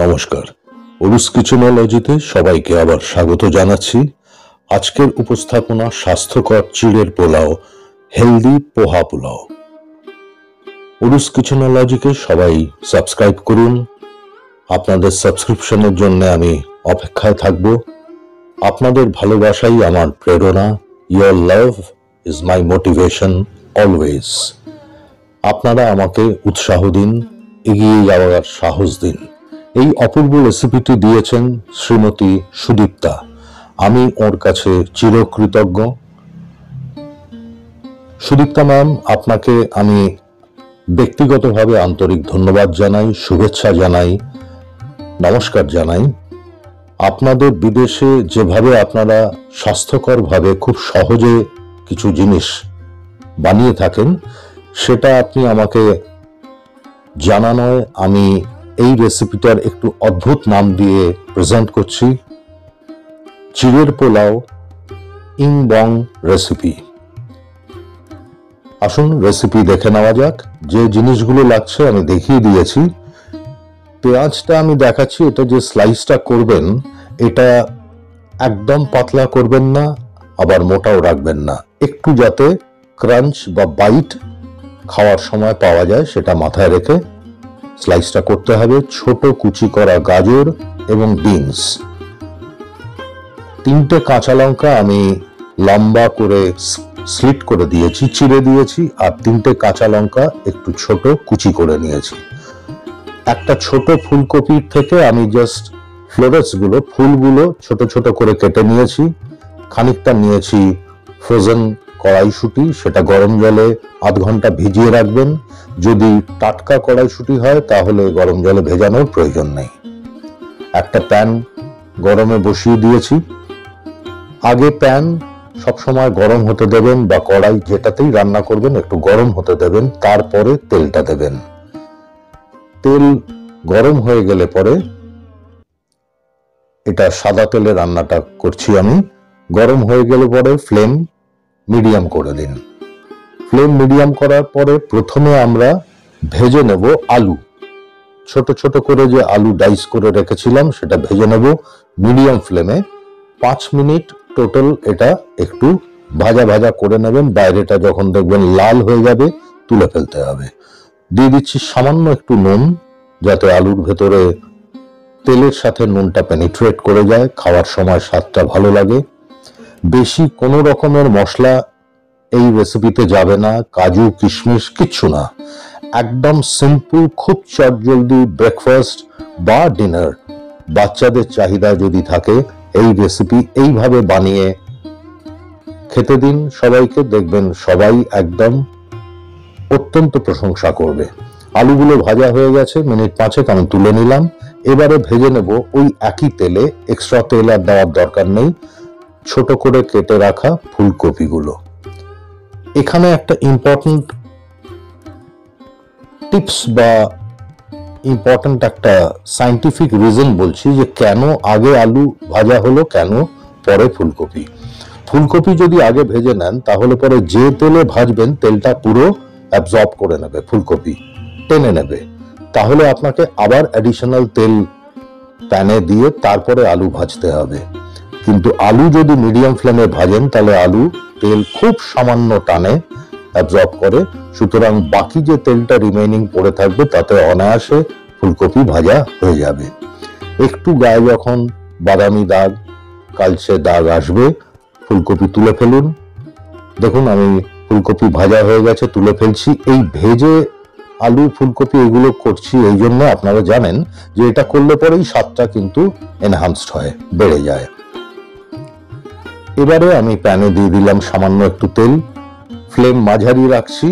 নমস্কার, ওরুস কিচেনোলজিতে সবাইকে আবার স্বাগত জানাচ্ছি। আজকের উপস্থাপনা স্বাস্থ্যকর চিড়ের পোলাও, হেলদি পোহা পোলাও। ওরুস কিচেনোলজিকে সবাই সাবস্ক্রাইব করুন। আপনাদের সাবস্ক্রিপশনের জন্য আমি অপেক্ষায় থাকব। আপনাদের ভালোবাসাই আমার প্রেরণা। Your love is my motivation always. আপনারা আমাকে উৎসাহ দিন, এগিয়ে যাওয়ার সাহস দিন। এই অপূর্ব রেসিপিটি দিয়েছেন শ্রীমতী সুদীপ্তা। আমি ওর কাছে চিরকৃতজ্ঞ। সুদীপ্তা ম্যাম, আপনাকে আমি ব্যক্তিগতভাবে আন্তরিক ধন্যবাদ জানাই, শুভেচ্ছা জানাই, নমস্কার জানাই। আপনাদের বিদেশে যেভাবে আপনারা স্বাস্থ্যকরভাবে খুব সহজে কিছু জিনিস বানিয়ে থাকেন, সেটা আপনি আমাকে জানানোয় আমি এই রেসিপিটার একটু অদ্ভুত নাম দিয়ে প্রেজেন্ট করছি, চিড়ের পোলাও ইং বং রেসিপি। আসুন রেসিপি দেখে নেওয়া যাক। যে জিনিসগুলো লাগছে আমি দেখিয়ে দিয়েছি। পেঁয়াজটা আমি দেখাচ্ছি, এটা যে স্লাইসটা করবেন এটা একদম পাতলা করবেন না, আবার মোটাও রাখবেন না, একটু যাতে ক্রাঞ্চ বা বাইট খাওয়ার সময় পাওয়া যায় সেটা মাথায় রেখে স্লাইসটা করতে হবে। ছোট কুচি করা গাজর এবং বিনস, 3টে কাঁচা লঙ্কা আমি লম্বা করে স্লিট করে দিয়েছি, চিড়ে দিয়েছি, আর 3টে কাঁচা লঙ্কা একটু ছোট কুচি করে নিয়েছি। একটা ছোট ফুলকপির থেকে আমি জাস্ট ফ্লোরেটস গুলো, ফুলগুলো ছোট ছোট করে কেটে নিয়েছি। খানিকটা নিয়েছি ফ্রোজেন কড়াইশুঁটি, সেটা গরম জলে আধ ঘন্টা ভিজিয়ে রাখবেন। যদি টাটকা কড়াইশুঁটি হয় তাহলে গরম জলে ভেজানোর প্রয়োজন নেই। একটা প্যান গরমে বসিয়ে দিয়েছি। আগে প্যান সবসময় গরম হতে দেবেন, বা কড়াই যেটাতেই রান্না করবেন একটু গরম হতে দেবেন, তারপরে তেলটা দেবেন। তেল গরম হয়ে গেলে পরে, এটা সাদা তেলে রান্নাটা করছি আমি, গরম হয়ে গেলে পরে ফ্লেম মিডিয়াম করে দিন। ফ্লেম মিডিয়াম করার পরে প্রথমে আমরা ভেজে নেব আলু। ছোট ছোট করে যে আলু ডাইস করে রেখেছিলাম সেটা ভেজে নেব মিডিয়াম ফ্লেমে। 5 মিনিট টোটাল এটা একটু ভাজা ভাজা করে নেবেন। বাইরেটা যখন দেখবেন লাল হয়ে যাবে তুলে ফেলতে হবে। দিয়ে দিচ্ছি সামান্য একটু নুন, যাতে আলুর ভেতরে তেলের সাথে নুনটা পেনিট্রেট করে যায়, খাওয়ার সময় স্বাদটা ভালো লাগে। বেশি কোনো রকমের মশলা এই রেসিপিতে যাবে না, কাজু কিশমিশ কিচ্ছু না। একদম সিম্পল, খুব চটজলদি ব্রেকফাস্ট বা ডিনার, বাচ্চাদের চাহিদা যদি থাকে এই রেসিপি এইভাবে বানিয়ে খেতে দিন সবাইকে, দেখবেন সবাই একদম অত্যন্ত প্রশংসা করবে। আলুগুলো ভাজা হয়ে গেছে, মিনিট 5 আমি তুলে নিলাম। এবারে ভেজে নেব ওই একই তেলে, এক্সট্রা তেল আর দেওয়ার দরকার নেই, ছোট করে কেটে রাখা ফুলকপিগুলো। এখানে একটা ইম্পর্টেন্ট টিপস বা ইম্পর্টেন্ট একটা সায়েন্টিফিক রিজন বলছি, যে কেন আগে আলু ভাজা হলো, কেন পরে ফুলকপি। ফুলকপি যদি আগে ভেজে নেন তাহলে পরে যে তেলে ভাজবেন তেলটা পুরো অ্যাবজর্ব করে নেবে, ফুলকপি টেনে নেবে। তাহলে আপনাকে আবার অ্যাডিশনাল তেল প্যানে দিয়ে তারপরে আলু ভাজতে হবে। কিন্তু আলু যদি মিডিয়াম ফ্লেমে ভাজেন তাহলে আলু তেল খুব সামান্য টানে, অ্যাবজর্ব করে। সুতরাং বাকি যে তেলটা রিমেইনিং পড়ে থাকবে তাতে অনায়াসে ফুলকপি ভাজা হয়ে যাবে। একটু গায়ে যখন বাদামি দাগ, কালচে দাগ আসবে, ফুলকপি তুলে ফেলুন। দেখুন আমি ফুলকপি ভাজা হয়ে গেছে, তুলে ফেলছি। এই ভেজে আলু ফুলকপি এগুলো করছি এই জন্য, আপনারা জানেন যে এটা করলে পরেই স্বাদটা কিন্তু এনহান্সড হয়, বেড়ে যায়। এবারে আমি প্যানে দিয়ে দিলাম সামান্য একটু তেল, ফ্লেম মাঝারি রাখছি।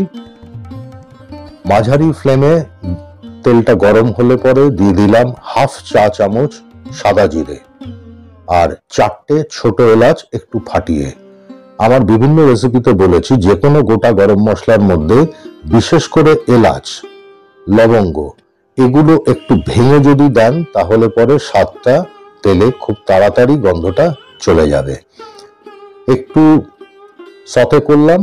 মাঝারি ফ্লেমে তেলটা গরম হলে পরে দিয়ে দিলাম হাফ চা চামচ সাদা জিরে আর 4টে ছোট এলাচ একটু ফাটিয়ে। আমার বিভিন্ন রেসিপিতে বলেছি যে কোনো গোটা গরম মশলার মধ্যে বিশেষ করে এলাচ, লবঙ্গ এগুলো একটু ভেঙে যদি দেন তাহলে পরে স্বাদটা তেলে খুব তাড়াতাড়ি গন্ধটা চলে যাবে। একটু সতে করলাম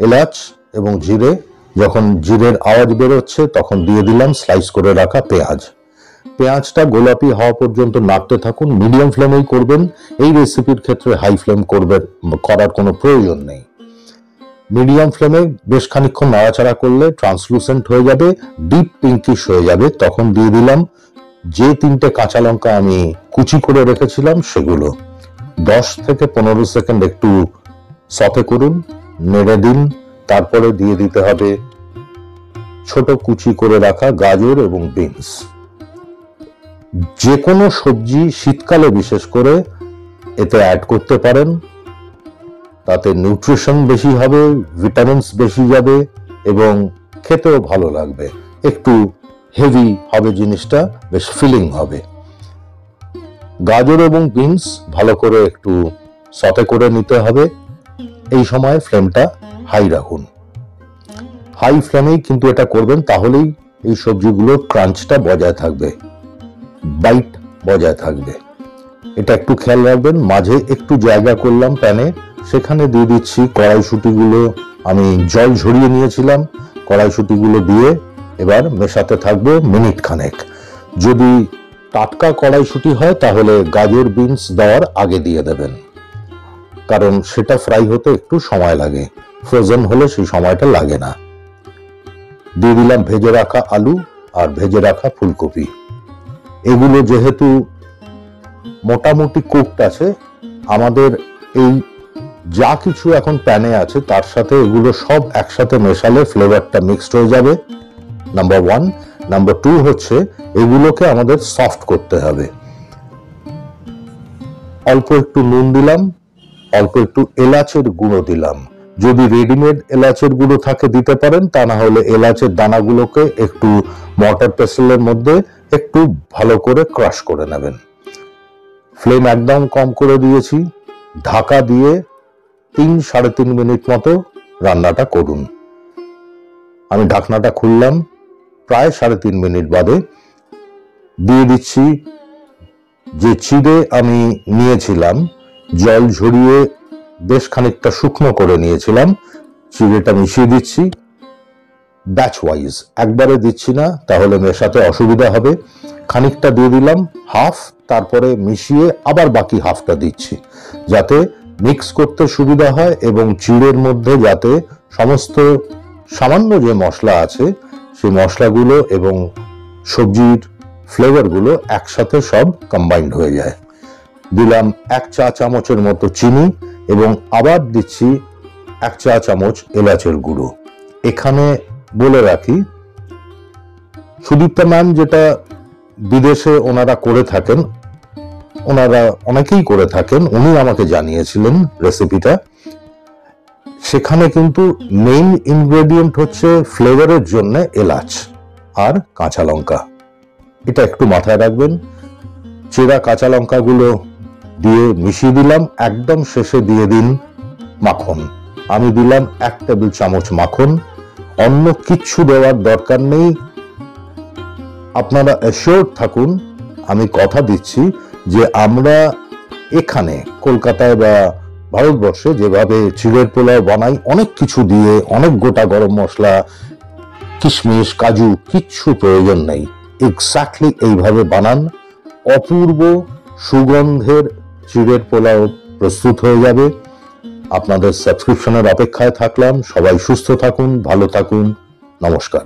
এলাচ এবং জিরে। যখন জিরের আওয়াজ বেরোচ্ছে তখন দিয়ে দিলাম স্লাইস করে রাখা পেঁয়াজ। পেঁয়াজটা গোলাপি হওয়া পর্যন্ত নাড়তে থাকুন। মিডিয়াম ফ্লেমেই করবেন, এই রেসিপির ক্ষেত্রে হাই ফ্লেম করার কোনো প্রয়োজন নেই। মিডিয়াম ফ্লেমে বেশ খানিকক্ষণ নাড়াচাড়া করলে ট্রান্সলুসেন্ট হয়ে যাবে, ডিপ পিঙ্কিশ হয়ে যাবে। তখন দিয়ে দিলাম যে 3টে কাঁচা লঙ্কা আমি কুচি করে রেখেছিলাম সেগুলো। 10 থেকে 15 সেকেন্ড একটু সতে করুন, নেড়ে দিন। তারপরে দিয়ে দিতে হবে ছোট কুচি করে রাখা গাজর এবং বিনস। যে কোনো সবজি শীতকালে বিশেষ করে এতে অ্যাড করতে পারেন, তাতে নিউট্রিশন বেশি হবে, ভিটামিনস বেশি যাবে এবং খেতেও ভালো লাগবে। একটু হেভি হবে জিনিসটা, বেশ ফিলিং হবে। গাজর এবং বিনস ভালো করে একটু সতে করে নিতে হবে। এই সময় ফ্লেমটা হাই রাখুন, হাই ফ্লেমেই কিন্তু এটা করবেন, তাহলেই এই সবজিগুলো ক্রাঞ্চটা বজায় থাকবে, বাইট বজায় থাকবে। এটা একটু খেয়াল রাখবেন। মাঝে একটু জায়গা করলাম প্যানে, সেখানে দিয়ে দিচ্ছি কড়াইশুঁটিগুলো। আমি জল ঝরিয়ে নিয়েছিলাম, কড়াইশুঁটিগুলো দিয়ে এবার মেশাতে থাকবো মিনিট খানেক। যদি টাটকা কড়াইশুঁটি হয় তাহলে গাজর বিনস দেওয়ার আগে দিয়ে দেবেন, কারণ সেটা ফ্রাই হতে একটু সময় লাগে। ফ্রোজেন হলে সেই সময়টা লাগে না। দিয়ে দিলাম ভেজে রাখা আলু আর ভেজে রাখা ফুলকপি। এগুলো যেহেতু মোটামুটি কুকড আছে, আমাদের এই যা কিছু এখন প্যানে আছে তার সাথে এগুলো সব একসাথে মেশালে ফ্লেভারটা মিক্সড হয়ে যাবে, নাম্বার 1। নাম্বার 2 হচ্ছে এগুলোকে আমাদের সফট করতে হবে। অল্প একটু নুন দিলাম, অল্প একটু এলাচের গুঁড়ো দিলাম। যদি রেডিমেড এলাচের গুঁড়ো থাকে দিতে পারেন, তা না হলে এলাচের দানাগুলোকে একটু মর্টার পেসেলের মধ্যে একটু ভালো করে ক্রাশ করে নেবেন। ফ্লেম একদম কম করে দিয়েছি। ঢাকা দিয়ে 3-3.5 মিনিট মতো রান্নাটা করুন। আমি ঢাকনাটা খুললাম, প্রায় 3.5 মিনিট বাদে দিয়ে দিচ্ছি যে চিড়ে আমি নিয়েছিলাম, জল ঝরিয়ে বেশ খানিকটা শুকনো করে নিয়েছিলাম, চিড়েটা মিশিয়ে দিচ্ছি ব্যাচ ওয়াইজ, একবারে দিচ্ছি না, তাহলে মেশাতে অসুবিধা হবে। খানিকটা দিয়ে দিলাম হাফ, তারপরে মিশিয়ে আবার বাকি হাফটা দিচ্ছি, যাতে মিক্স করতে সুবিধা হয় এবং চিড়ের মধ্যে যাতে সমস্ত সামান্য যে মশলা আছে সেই মশলাগুলো এবং সবজির ফ্লেভারগুলো একসাথে সব কম্বাইন্ড হয়ে যায়। দিলাম 1 চা চামচের মতো চিনি এবং আবার দিচ্ছি 1 চা চামচ এলাচের গুঁড়ো। এখানে বলে রাখি, সুদীপ্তা ম্যাম যেটা বিদেশে ওনারা করে থাকেন, ওনারা অনেকেই করে থাকেন, উনি আমাকে জানিয়েছিলেন রেসিপিটা। সেখানে কিন্তু মেইন ইনগ্রেডিয়েন্ট হচ্ছে ফ্লেভারের জন্য এলাচ আর কাঁচা লঙ্কা। এটা একটু মাথায় রাখবেন। চেরা কাঁচা লঙ্কাগুলো দিয়ে মিশিয়ে দিলাম। একদম শেষে দিয়ে দিন মাখন। আমি দিলাম 1 টেবিল চামচ মাখন। অন্য কিচ্ছু দেওয়ার দরকার নেই। আপনারা অ্যাসিওরড থাকুন, আমি কথা দিচ্ছি যে আমরা এখানে কলকাতায় বা ভারতবর্ষে যেভাবে চিড়ের পোলাও বানাই, অনেক কিছু দিয়ে, অনেক গোটা গরম মশলা, কিশমিশ, কাজু, কিচ্ছু প্রয়োজন নেই। এক্স্যাক্টলি এইভাবে বানান, অপূর্ব সুগন্ধের চিড়ের পোলাও প্রস্তুত হয়ে যাবে। আপনাদের সাবস্ক্রিপশনের অপেক্ষায় থাকলাম। সবাই সুস্থ থাকুন, ভালো থাকুন। নমস্কার।